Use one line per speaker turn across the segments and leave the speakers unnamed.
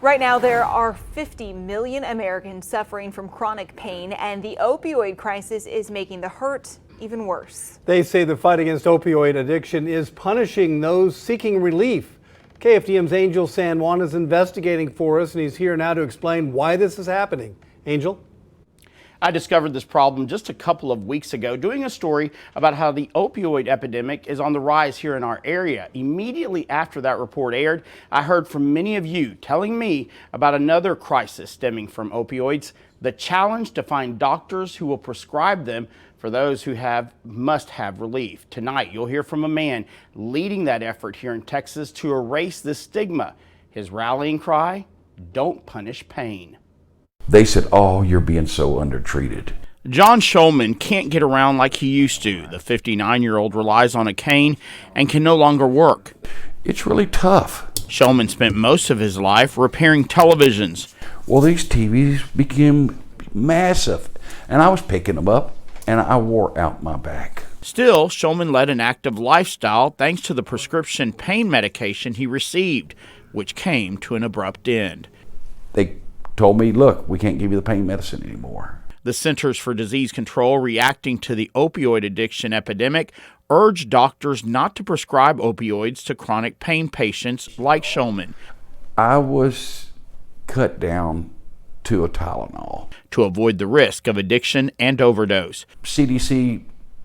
Right now, there are 50 million Americans suffering from chronic pain, and the opioid crisis is making the hurt even worse.
They say the fight against opioid addiction is punishing those seeking relief. KFDM's Angel San Juan is investigating for us, and he's here now to explain why this is happening. Angel?
I discovered this problem just a couple of weeks ago doing a story about how the opioid epidemic is on the rise here in our area. Immediately after that report aired, I heard from many of you telling me about another crisis stemming from opioids, the challenge to find doctors who will prescribe them for those who must have relief. Tonight, you'll hear from a man leading that effort here in Texas to erase this stigma. His rallying cry, don't punish pain.
They said, "Oh, you're being so undertreated."
John Shulman can't get around like he used to. The 59-year-old relies on a cane and can no longer work.
It's really tough.
Shulman spent most of his life repairing televisions.
Well, these TVs became massive, and I was picking them up, and I wore out my back.
Still, Shulman led an active lifestyle thanks to the prescription pain medication he received, which came to an abrupt end.
They told me, "Look, we can't give you the pain medicine anymore."
The Centers for Disease Control, reacting to the opioid addiction epidemic, urged doctors not to prescribe opioids to chronic pain patients like Shulman.
I was cut down to a Tylenol
to avoid the risk of addiction and overdose.
CDC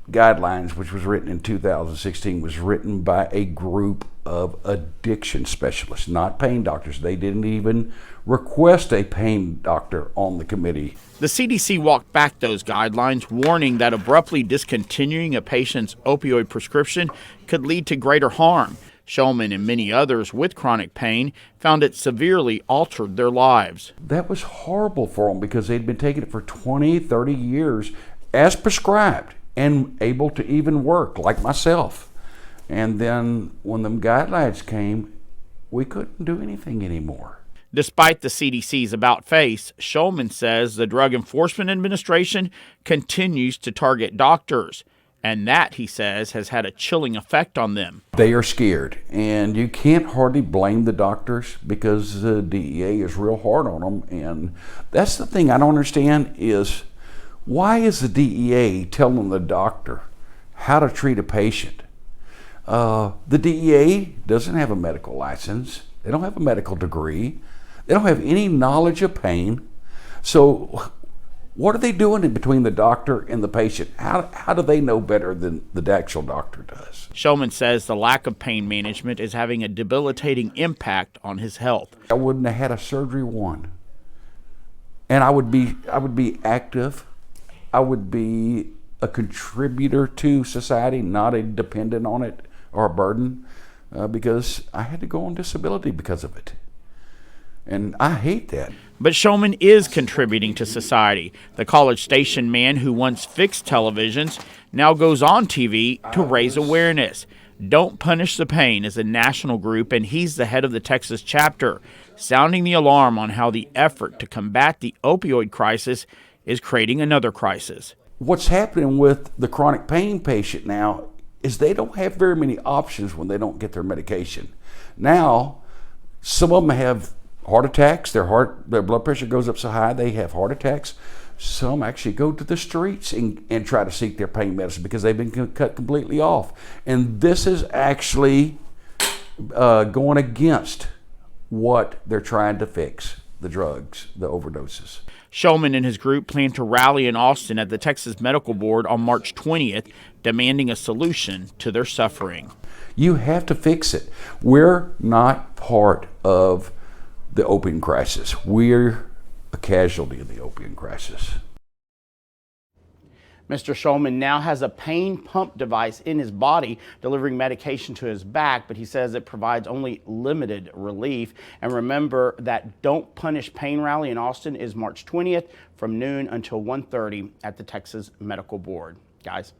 guidelines, which was written in 2016, was written by a group of addiction specialists, not pain doctors. They didn't even request a pain doctor on the committee.
The CDC walked back those guidelines, warning that abruptly discontinuing a patient's opioid prescription could lead to greater harm. Shulman and many others with chronic pain found it severely altered their lives.
That was horrible for them because they'd been taking it for 20, 30 years as prescribed and able to even work, like myself. And then when them guidelines came, we couldn't do anything anymore.
Despite the CDC's about face, Shulman says the Drug Enforcement Administration continues to target doctors. And that, he says, has had a chilling effect on them.
They are scared, and you can't hardly blame the doctors because the DEA is real hard on them. And that's the thing I don't understand is, why is the DEA telling the doctor how to treat a patient? The DEA doesn't have a medical license. They don't have a medical degree. They don't have any knowledge of pain. So what are they doing in between the doctor and the patient? How do they know better than the actual doctor does?
Shulman says the lack of pain management is having a debilitating impact on his health.
I wouldn't have had a surgery one. And I would be active. I would be a contributor to society, not a dependent on it or a burden, because I had to go on disability because of it. And I hate that.
But Shulman is contributing to society. The College Station man who once fixed televisions now goes on TV to raise awareness. Don't Punish the Pain is a national group, and he's the head of the Texas chapter, sounding the alarm on how the effort to combat the opioid crisis is creating another crisis.
What's happening with the chronic pain patient now is they don't have very many options when they don't get their medication. Now, some of them have heart attacks, their blood pressure goes up so high they have heart attacks. Some actually go to the streets and try to seek their pain medicine because they've been cut completely off. And this is actually going against what they're trying to fix, the drugs, the overdoses.
Shulman and his group plan to rally in Austin at the Texas Medical Board on March 20th, demanding a solution to their suffering.
You have to fix it. We're not part of the opium crisis. We're a casualty of the opium crisis.
Mr. Shulman now has a pain pump device in his body delivering medication to his back, but he says it provides only limited relief. And remember that Don't Punish Pain rally in Austin is March 20th from noon until 1:30 at the Texas Medical Board. Guys.